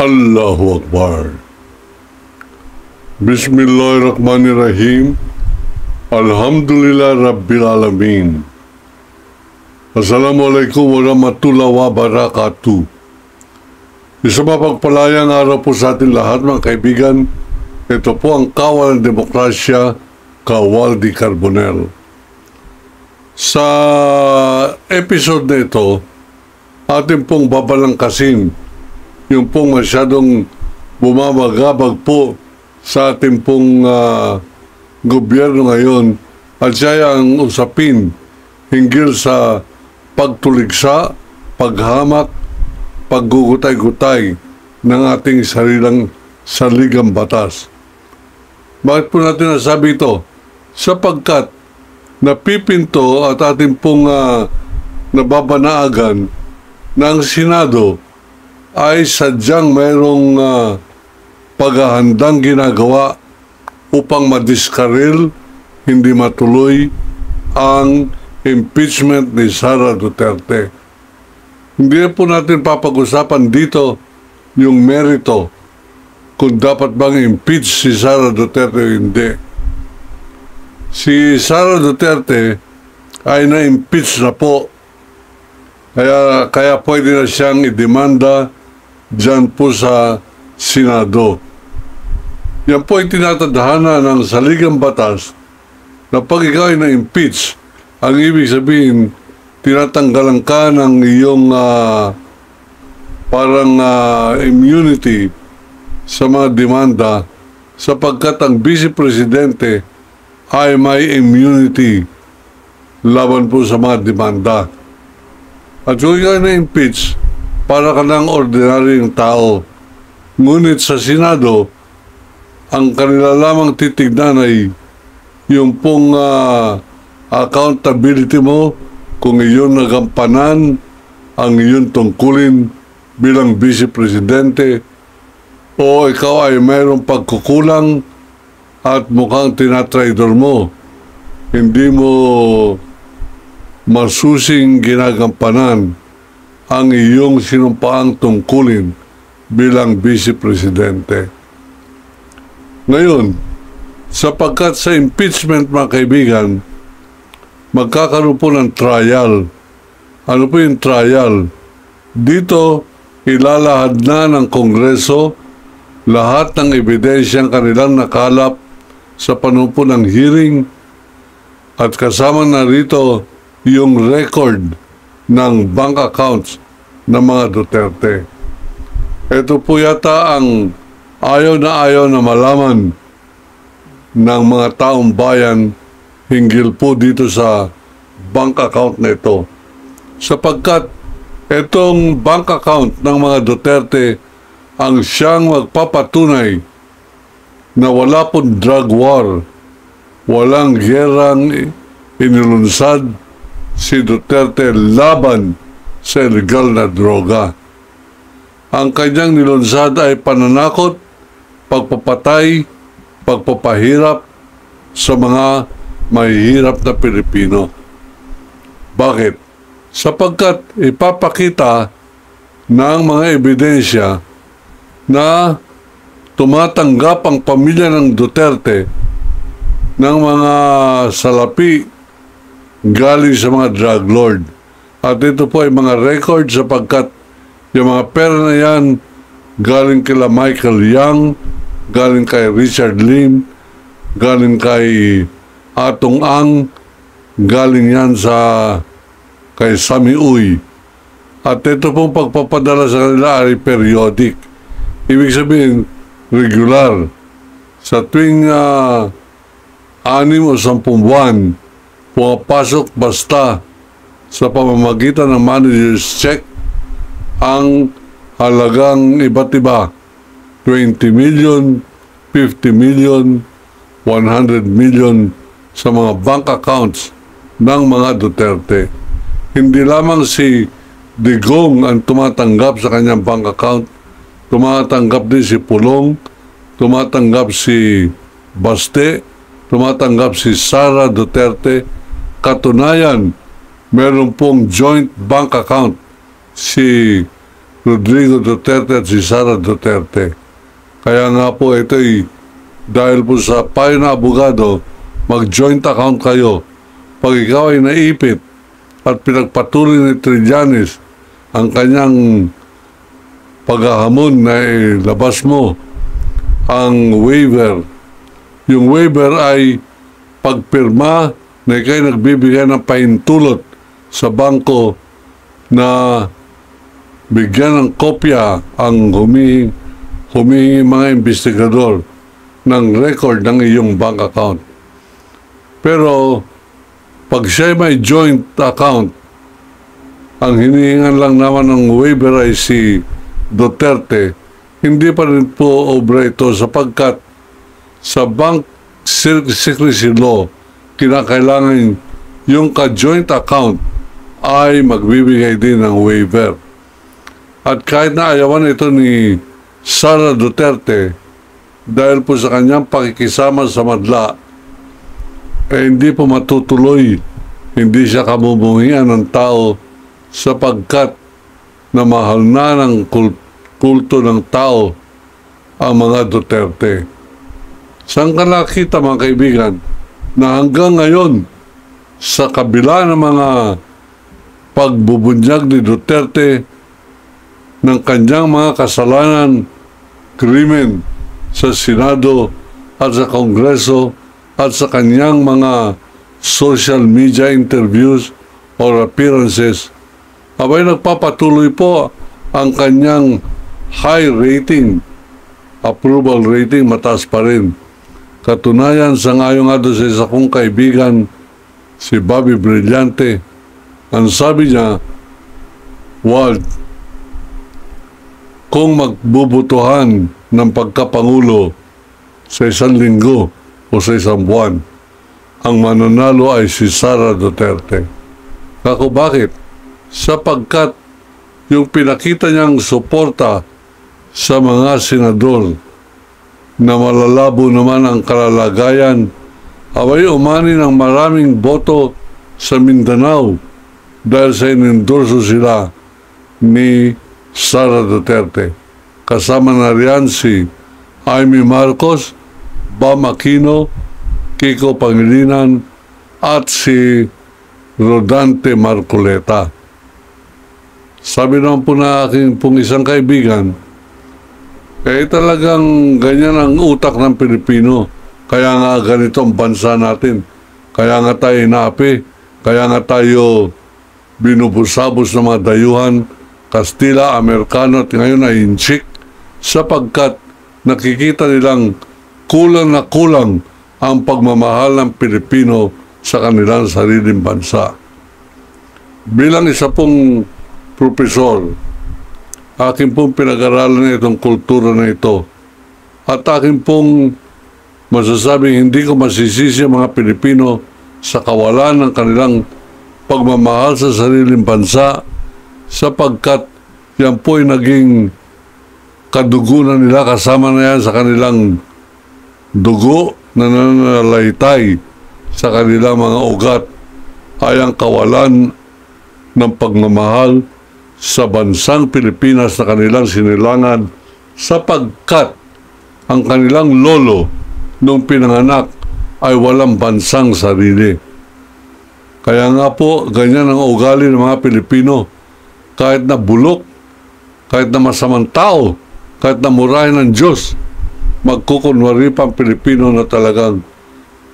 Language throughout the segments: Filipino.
Allahu Akbar. Bismillahirrahmanirrahim. Alhamdulillah Rabbil Alamin. Assalamualaikum warahmatullahi wabarakatuh. Isang mapagpalayang araw po sa atin lahat, mga kaibigan. Ito po ang Kawal ng Demokrasya, Kawal di Carbonell. Sa episode na ito, atin pong babalangkasin yung pong masyadong bumabagabag po sa ating pong gobyerno ngayon at siya ang usapin hinggil sa pagtuligsa, paghamak, paggugutay-gutay ng ating saligang batas. Bakit po natin nasabi ito? Sapagkat napipinto at ating pong nababanaagan ng Senado ay sadyang mayroong paghahandang ginagawa upang madiskaril, hindi matuloy ang impeachment ni Sara Duterte. Hindi po natin papag-usapan dito yung merito kung dapat bang impeach si Sara Duterte o hindi. Si Sara Duterte ay na-impeach na po. Kaya pwede na siyang idemanda dyan po sa Senado. Yan po ay tinatadhana ng saligang batas na pag ikaw ay na-impeach, ang ibig sabihin, tinatanggalan ka ng iyong immunity sa mga demanda sapagkat ang Vice Presidente ay may immunity laban po sa mga demanda. At kung ikaw ay na-impeach, para ka ng ordinaryong tao. Ngunit sa Senado, ang kanila lamang titignan ay yung pong accountability mo kung iyon nagampanan ang iyong tungkulin bilang Vice Presidente o ikaw ay mayroong pagkukulang at mukhang tinatraidor mo. Hindi mo masusing ginagampanan ang iyong sinumpaang tungkulin bilang Vice Presidente. Ngayon, sapagkat sa impeachment, mga kaibigan, magkakaroon po ng trial. Ano po yung trial? Dito, ilalahad na ng Kongreso lahat ng ebidensyang kanilang nakalap sa panumpo ng hearing at kasama na rito yung record ng bank accounts ng mga Duterte. Ito po yata ang ayaw na malaman ng mga taong bayan hinggil po dito sa bank account na ito. Sapagkat itong bank account ng mga Duterte ang siyang magpapatunay na wala pong drug war, walang gerang inilunsad si Duterte laban sa illegal na droga. Ang kanyang nilunsad ay pananakot, pagpapatay, pagpapahirap sa mga mahihirap na Pilipino. Bakit? Sapagkat ipapakita ng mga ebidensya na tumatanggap ang pamilya ng Duterte ng mga salapi galing sa mga drug lord. At ito po ay mga record sapagkat yung mga pera na yan galing kila Michael Young, galing kay Richard Lim, galing kay Atong Ang, galing yan kay Sammy Uy. At ito pong pagpapadala sa kanila ay periodic. Ibig sabihin, regular. Sa tuwing 6 o 10 buwan, pumapasok basta sa pamamagitan ng manager's check ang halagang iba't iba, 20 million, 50 million, 100 million sa mga bank accounts ng mga Duterte. Hindi lamang si Digong ang tumatanggap sa kanyang bank account, tumatanggap din si Pulong, tumatanggap si Baste, tumatanggap si Sara Duterte. Katunayan, meron pong joint bank account si Rodrigo Duterte at si Sara Duterte. Kaya nga po ito'y dahil po sa payo na abogado, mag-joint account kayo. Pag ikaw ay naipit at pinagpatuloy ni Trillanes ang kanyang paghahamon na labas mo ang waiver. Yung waiver ay pagpirma na ikaw'y nagbibigay ng pahintulot sa bangko na bigyan ng kopya ang humihingi mga investigador ng record ng iyong bank account. Pero pag siya may joint account, ang hinihingan lang naman ng waiver ay si Duterte, hindi pa rin po obra ito sapagkat sa bank secrecy law, kinakailangan yung ka-joint account ay magbibigay din ng waiver. At kahit na ayawan ito ni Sara Duterte, dahil po sa kanyang pakikisama sa madla, hindi po matutuloy, hindi siya kamumuhian ng tao sapagkat na mahal na ng kulto ng tao ang mga Duterte. Saan ka nakita mga kaibigan na hanggang ngayon sa kabila ng mga pagbubunyag ni Duterte ng kanyang mga kasalanan, krimen sa Senado at sa Kongreso at sa kanyang mga social media interviews or appearances, abay nagpapatuloy po ang kanyang high rating, approval rating, mataas pa rin. Katunayan, sa ngayon nga doon sa isa kong kaibigan, si Bobby Brillante, ang sabi niya, Walt, kung magbubutuhan ng pagkapangulo sa isang linggo o sa isang buwan, ang mananalo ay si Sara Duterte. Kako bakit? Sapagkat yung pinakita niyang suporta sa mga senador na malalabo naman ang kalalagayan, abay umani ng maraming boto sa Mindanao dahil sa inendorso sila ni Sara Duterte. Kasama na riyan si Amy Marcos, Bam Aquino, Kiko Pangilinan at si Rodante Marcoleta. Sabi naman po na aking pong isang kaibigan, talagang ganyan ang utak ng Pilipino. Kaya nga ganito ang bansa natin. Kaya nga tayo inapi. Kaya nga tayo binubusabos ng mga dayuhan, Kastila, Amerikano at ngayon ay Inchik, sapagkat nakikita nilang kulang na kulang ang pagmamahal ng Pilipino sa kanilang sariling bansa. Bilang isa pong profesor, akin pong pinag-aralan itong kultura na ito at akin pong masasabing hindi ko masisisi ang mga Pilipino sa kawalan ng kanilang pagmamahal sa sariling bansa sapagkat yan po ay naging kadugunan nila, kasama na yan sa kanilang dugo na nananalaytay sa kanilang mga ugat ay ang kawalan ng pagmamahal sa bansang Pilipinas na kanilang sinilangan sapagkat ang kanilang lolo nung pinanganak ay walang bansang sarili. Kaya nga po, ganyan ang ugali ng mga Pilipino. Kahit na bulok, kahit na masamang tao, kahit na murahin ng Diyos, magkukunwari pa ang Pilipino na talagang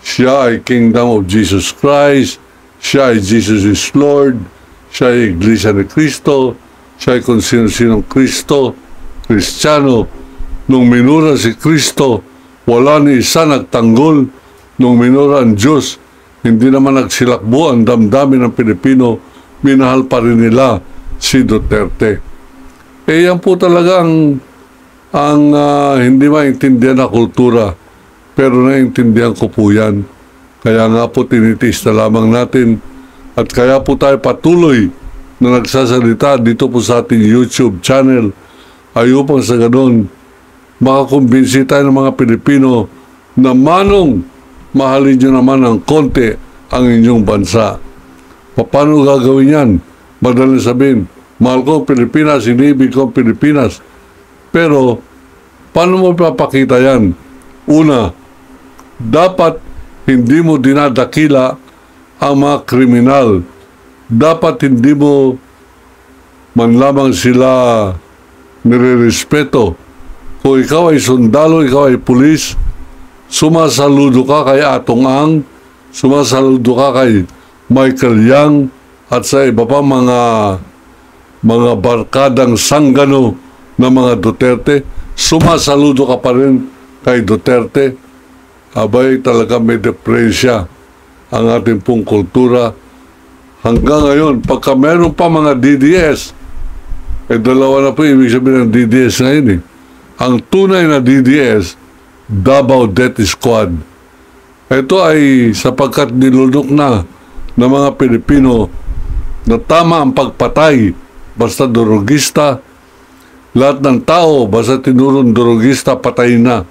siya ay Kingdom of Jesus Christ, siya ay Jesus is Lord, siya ay Iglesia ni Cristo, siya ay kung sino-sinong Cristo, Kristiyano. Nung minura si Cristo, wala ni isa nagtanggol. Nung minura ang Diyos, hindi naman nagsilakbo ang damdamin ng Pilipino, minahal pa rin nila si Duterte. Yan po talaga ang hindi maintindihan na kultura, pero naintindihan ko po yan. Kaya nga po tinitiis na lamang natin at kaya po tayo patuloy na nagsasalita dito po sa ating YouTube channel ay upang sa ganun makakumbinsi tayo ng mga Pilipino na manong mahalin nyo naman ng konti ang inyong bansa. Paano gagawin yan? Madaling sabihin, Mahal ko ang Pilipinas, inibig ko ang Pilipinas. Pero, paano mo papakita yan? Una, dapat hindi mo dinadakila ang mga kriminal. Dapat hindi mo man lamang sila nire-respeto. Kung ikaw ay sundalo, ikaw ay pulis, sumasaludo ka kay Atong Ang, sumasaludo ka kay Michael Yang, at sa iba pa mga barkadang sanggano ng mga Duterte, sumasaludo ka pa rin kay Duterte. Abay, talaga may depresya ang ating pong kultura. Hanggang ngayon, pagka meron pa mga DDS, dalawa na po ibig sabihin ng DDS ngayon eh. Ang tunay na DDS, Davao Death Squad. Ito ay sapagkat nilunok na ng mga Pilipino na tama ang pagpatay, basta durugista, lahat ng tao, basta tinurong durugista, patay na.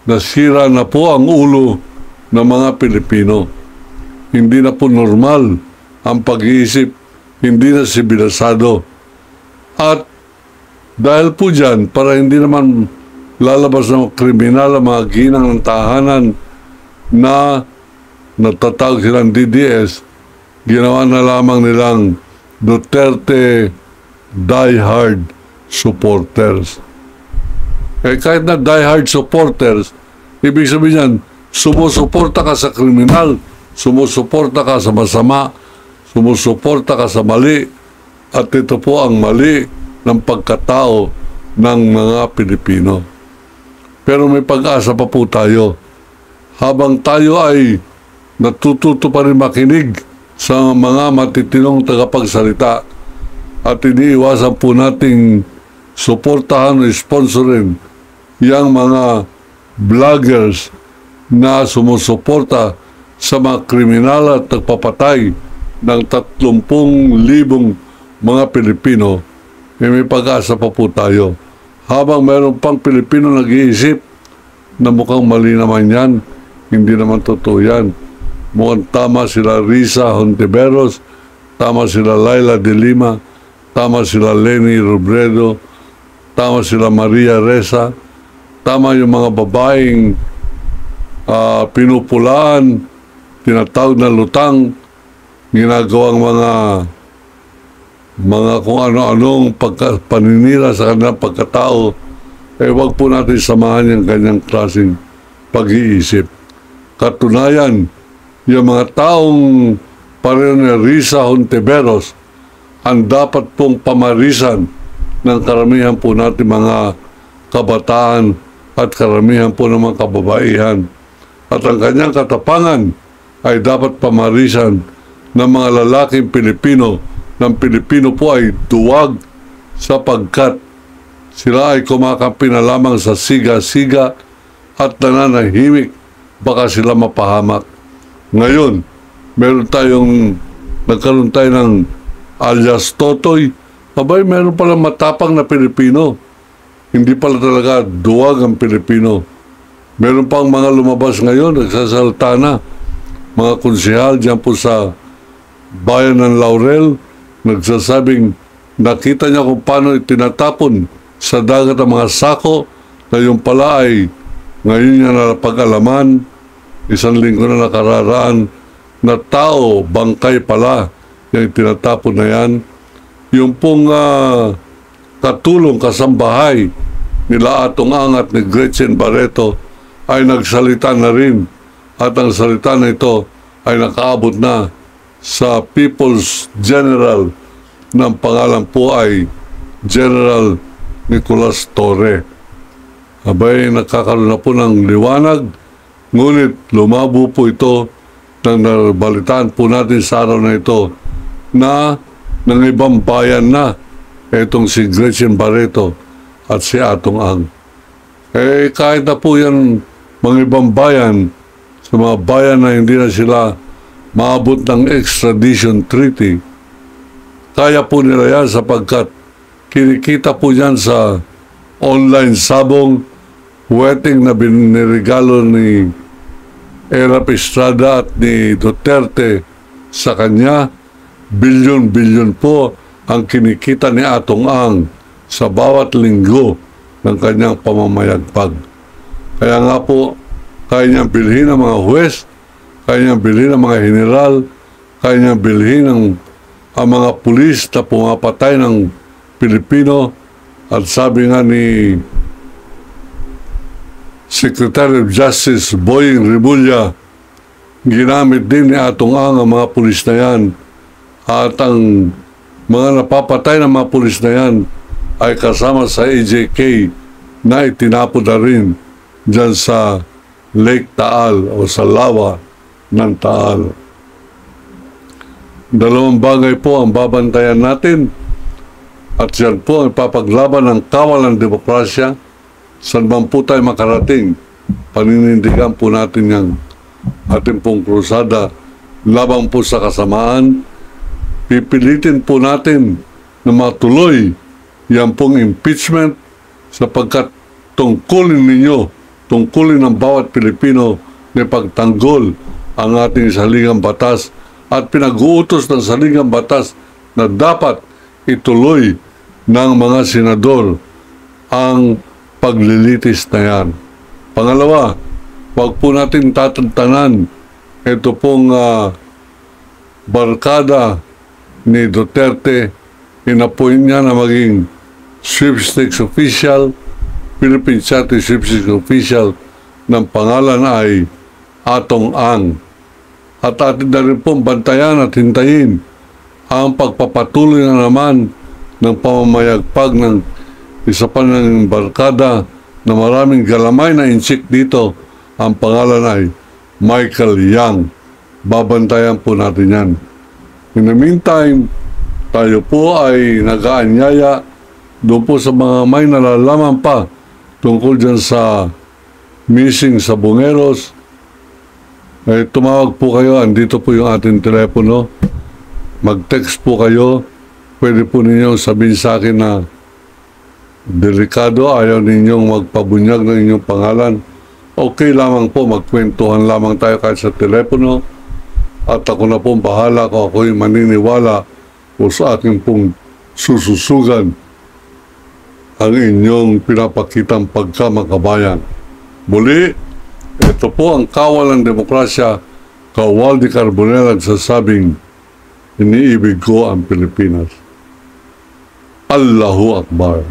Nasira na po ang ulo ng mga Pilipino. Hindi na po normal ang pag-iisip, hindi na sibilisado. At dahil po dyan, para hindi naman lalabas ng kriminal ang mga ginang ng tahanan na natatawag silang DDS, ginawa na lamang nilang Duterte diehard supporters. Kahit na diehard supporters, ibig sabihin yan, sumusuporta ka sa kriminal, sumusuporta ka sa masama, sumusuporta ka sa mali, at ito po ang mali ng pagkatao ng mga Pilipino. Pero may pag-asa pa po tayo. Habang tayo ay natututo pa rin makinig sa mga matitinong tagapagsalita at iniiwasan po nating suportahan o sponsorin yung mga vloggers na sumusuporta sa mga kriminal at nagpapatay ng 30,000 mga Pilipino, may pag-asa pa po tayo. Habang mayroon pang Pilipino nag-iisip na mukhang mali naman yan, hindi naman totoo yan. Mukhang tama sila Risa Hontiveros, tama sila Laila de Lima, tama sila Leni Robredo, tama sila Maria Ressa, tama yung mga babaeng pinupulaan, tinatawag na lutang, ginagawang mga kung ano-anong paninira sa kanilang pagkatao, wag po natin samahan yung ganyang klaseng pag-iisip. Katunayan, yung mga taong pareho ni Risa Hontiveros ang dapat pong pamarisan ng karamihan po natin mga kabataan at karamihan po ng mga kababaihan. At ang kanyang katapangan ay dapat pamarisan ng mga lalaking Pilipino, ng Pilipino po ay duwag sapagkat sila ay kumakampi na lamang sa siga-siga at nananahimik, baka sila mapahamak. Ngayon, nagkaroon tayo ng alias Totoy. Abay, meron palang matapang na Pilipino. Hindi pala talaga duwag ang Pilipino. Meron pang mga lumabas ngayon, nagsasalta na. Mga konsehal dyan po sa bayan ng Laurel, nagsasabing nakita niya kung paano itinatapon sa dagat ang mga sako na yung pala ay ngayon niya napag-alaman, isang linggo na nakararaan, na tao, bangkay pala yung tinatapon na yan. Yung pong katulong kasambahay nila Atong Ang at ni Gretchen Barreto ay nagsalita na rin, at ang salita na ito ay nakaabot na sa People's General ng pangalan po ay General Nicolas Torre. Abay, nakakaroon na po ng liwanag, ngunit lumabo po ito nang nabalitaan po natin sa araw na ito na ng ibang bayan na itong si Gretchen Barreto at si Atong Ang. Kahit na po yan mga ibang bayan, sa mga bayan na hindi na sila maabot ng extradition treaty, kaya po nila yan sapagkat kinikita po yan sa online sabong, wedding na binirigalo ni Erap Estrada at ni Duterte sa kanya, bilyon-bilyon po ang kinikita ni Atong Ang sa bawat linggo ng kanyang pamamayagpag. Kaya nga po, kaya niyang bilhin ang mga huwes, kaya niyang bilhin ang mga general, kaya niyang bilhin ang mga pulis na pumapatay ng Pilipino. At sabi nga ni Secretary of Justice Boying Rimulya, ginamit din ni Atong Ang ang mga pulis na yan, at ang mga napapatay ng mga pulis na yan ay kasama sa AJK na itinapon na rin dyan sa Lake Taal o sa lawa ng Taal. Dalawang bagay po ang babantayan natin, at yan po ang ipapaglaban ng kawal ng demokrasya. Saan man po tayo makarating, paninindigan po natin yung ating pong krusada labang po sa kasamaan. Pipilitin po natin na matuloy yan pong impeachment, sapagkat tungkulin ninyo, tungkulin ng bawat Pilipino na pagtanggol ang ating saligang batas, at pinag-uutos ng saligang batas na dapat ituloy ng mga senador ang paglilitis na yan. Pangalawa, wag po natin tatantanan ito pong barkada ni Duterte. Inapoint niya na maging sweepstakes official, Philippine Charity sweepstakes official, ng pangalan ay Atong Ang. At atin na rin pong bantayan at hintayin ang pagpapatuloy na naman ng pamamayagpag ng isa pa ng barkada na maraming galamay na insik dito. Ang pangalan ay Michael Yang. Babantayan po natin yan. In the meantime, tayo po ay nag-aanyaya doon po sa mga may nalalaman pa tungkol dyan sa missing sa Bungeros. Tumawag po kayo, andito po yung ating telepono. Mag-text po kayo. Pwede po ninyong sabihin sa akin na delikado, ayaw ninyong magpabunyag ng inyong pangalan. Okay lamang po, magkwentuhan lamang tayo kahit sa telepono. At ako na pong bahala kung ako'y maniniwala o sa akin pong sususugan ang inyong pinapakitang pagkamakabayan. Muli, ito po ang kawal ng demokrasya. Kawal di Carbonell nagsasabing, iniibig ko ang Pilipinas. Allahu Akbar.